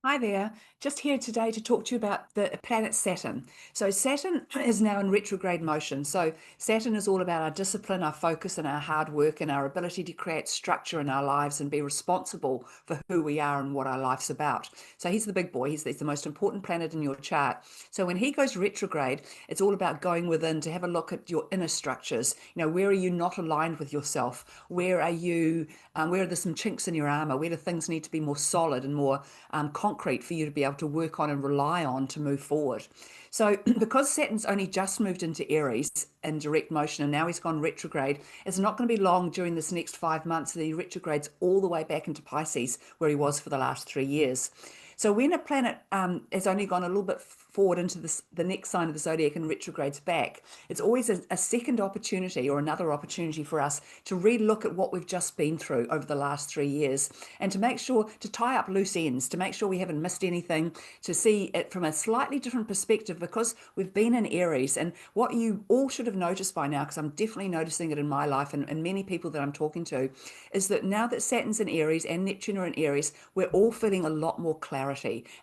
Hi there, just here today to talk to you about the planet Saturn. So Saturn is now in retrograde motion. So Saturn is all about our discipline, our focus, and our hard work, and our ability to create structure in our lives and be responsible for who we are and what our life's about. So he's the big boy. He's the most important planet in your chart. So when he goes retrograde, it's all about going within to have a look at your inner structures. Where are you not aligned with yourself? Where are you? Where are there some chinks in your armor? Where do things need to be more solid and more concrete for you to be able to work on and rely on to move forward? So, because Saturn's only just moved into Aries in direct motion and now he's gone retrograde, it's not going to be long during this next 5 months that he retrogrades all the way back into Pisces, where he was for the last 3 years. So when a planet has only gone a little bit forward into the next sign of the zodiac and retrogrades back, it's always a second opportunity or another opportunity for us to re-look at what we've just been through over the last 3 years and to make sure to tie up loose ends, to make sure we haven't missed anything, to see it from a slightly different perspective because we've been in Aries. And what you all should have noticed by now, because I'm definitely noticing it in my life and many people that I'm talking to, is that now that Saturn's in Aries and Neptune are in Aries, we're all feeling a lot more clarity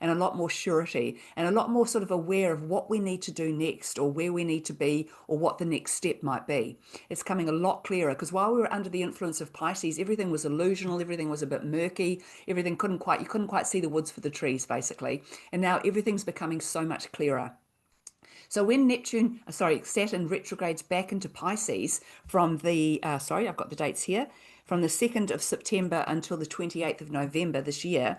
and a lot more surety and a lot more sort of aware of what we need to do next or where we need to be or what the next step might be. It's coming a lot clearer because while we were under the influence of Pisces, everything was illusional, everything was a bit murky, everything you couldn't quite see the woods for the trees basically. And now everything's becoming so much clearer. So when Saturn retrogrades back into Pisces from I've got the dates here, from the 2nd of September until the 28th of November this year.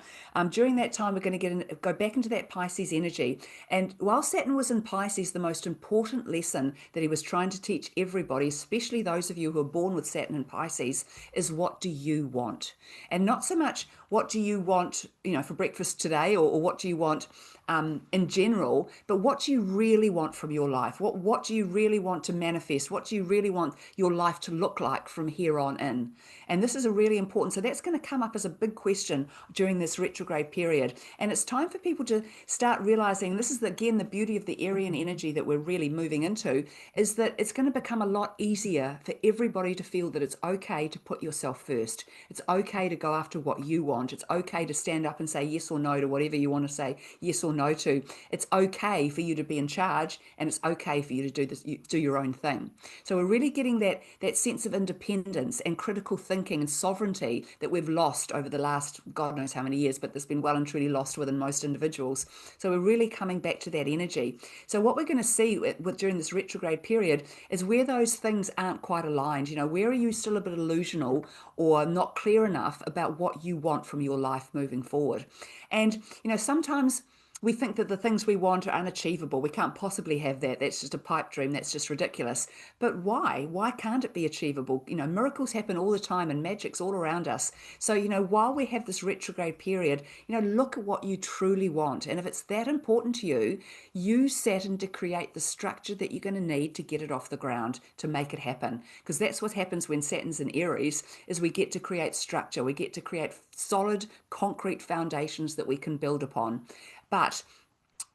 During that time, we're going to go back into that Pisces energy. And while Saturn was in Pisces, the most important lesson that he was trying to teach everybody, especially those of you who are born with Saturn in Pisces, is what do you want? And not so much what do you want, for breakfast today, or what do you want in general, but what do you really want from your life? What do you really want to manifest? What do you really want your life to look like from here on in? And this is a really important, so that's going to come up as a big question during this retrograde period. And it's time for people to start realizing this is, again, the beauty of the Aryan energy that we're really moving into, is that it's going to become a lot easier for everybody to feel that it's okay to put yourself first. It's okay to go after what you want. It's okay to stand up and say yes or no to whatever you want to say yes or no to. It's okay for you to be in charge, and it's okay for you to do your own thing. So we're really getting that sense of independence and critical thinking and sovereignty that we've lost over the last God knows how many years, but that's been well and truly lost within most individuals. So we're really coming back to that energy. So what we're going to see during this retrograde period is where those things aren't quite aligned. Where are you still a bit illusional or not clear enough about what you want from your life moving forward? And sometimes we think that the things we want are unachievable. We can't possibly have that. That's just a pipe dream. That's just ridiculous. But why? Why can't it be achievable? Miracles happen all the time and magic's all around us. So, while we have this retrograde period, look at what you truly want. And if it's that important to you, use Saturn to create the structure that you're going to need to get it off the ground, to make it happen. Because that's what happens when Saturn's in Aries, is we get to create structure. We get to create solid, concrete foundations that we can build upon. But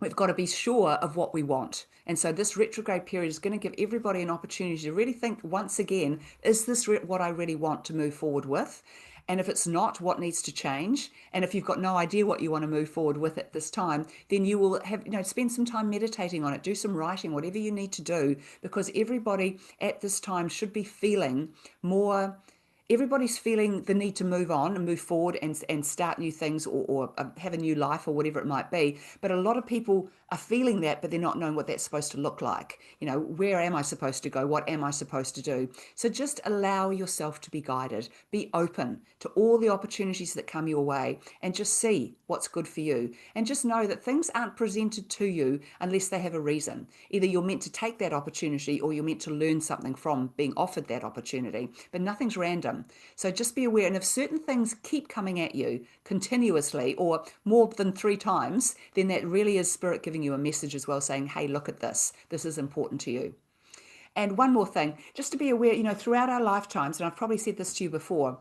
we've got to be sure of what we want. And so this retrograde period is going to give everybody an opportunity to really think once again, is this what I really want to move forward with? And if it's not, what needs to change? And if you've got no idea what you want to move forward with at this time, then you will have, spend some time meditating on it, do some writing, whatever you need to do, because everybody at this time should be feeling more. Everybody's feeling the need to move on and move forward and start new things, or have a new life or whatever it might be. But a lot of people are feeling that, but they're not knowing what that's supposed to look like. Where am I supposed to go? What am I supposed to do? So just allow yourself to be guided. Be open to all the opportunities that come your way and just see what's good for you. And just know that things aren't presented to you unless they have a reason. Either you're meant to take that opportunity or you're meant to learn something from being offered that opportunity. But nothing's random. So just be aware. And if certain things keep coming at you continuously or more than 3 times, then that really is Spirit giving you a message as well, saying, hey, look at this. This is important to you. And one more thing, just to be aware, throughout our lifetimes, and I've probably said this to you before,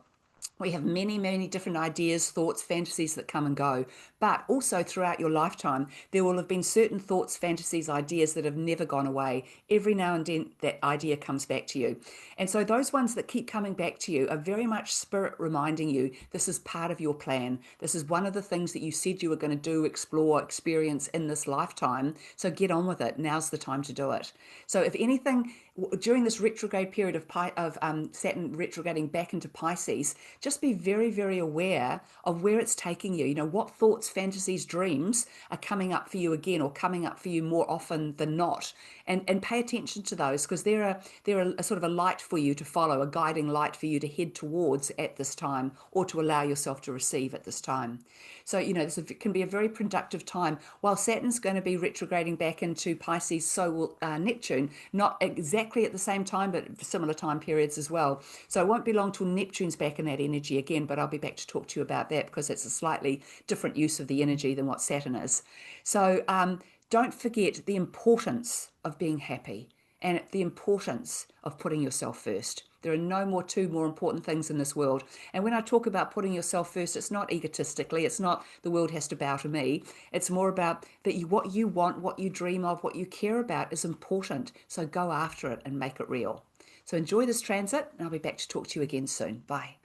We have many, many different ideas, thoughts, fantasies that come and go. But also throughout your lifetime, there will have been certain thoughts, fantasies, ideas that have never gone away. Every now and then, that idea comes back to you. And so those ones that keep coming back to you are very much spirit reminding you this is part of your plan. This is one of the things that you said you were going to do, explore, experience in this lifetime. So get on with it. Now's the time to do it. So if anything, during this retrograde period of Saturn retrograding back into Pisces, just be very, very aware of where it's taking you. You know, what thoughts, fantasies, dreams are coming up for you again, or coming up for you more often than not. And pay attention to those, because they're a sort of a light for you to follow, a guiding light for you to head towards at this time, or to allow yourself to receive at this time. So, you know, can be a very productive time. While Saturn's going to be retrograding back into Pisces, so will Neptune, not exactly at the same time, but similar time periods as well. So it won't be long till Neptune's back in that energy again, but I'll be back to talk to you about that, because it's a slightly different use of the energy than what Saturn is. So don't forget the importance of being happy, and the importance of putting yourself first. There are two more important things in this world. And when I talk about putting yourself first, it's not egotistically, it's not the world has to bow to me. It's more about that what you want, what you dream of, what you care about is important. So go after it and make it real. So enjoy this transit, and I'll be back to talk to you again soon. Bye.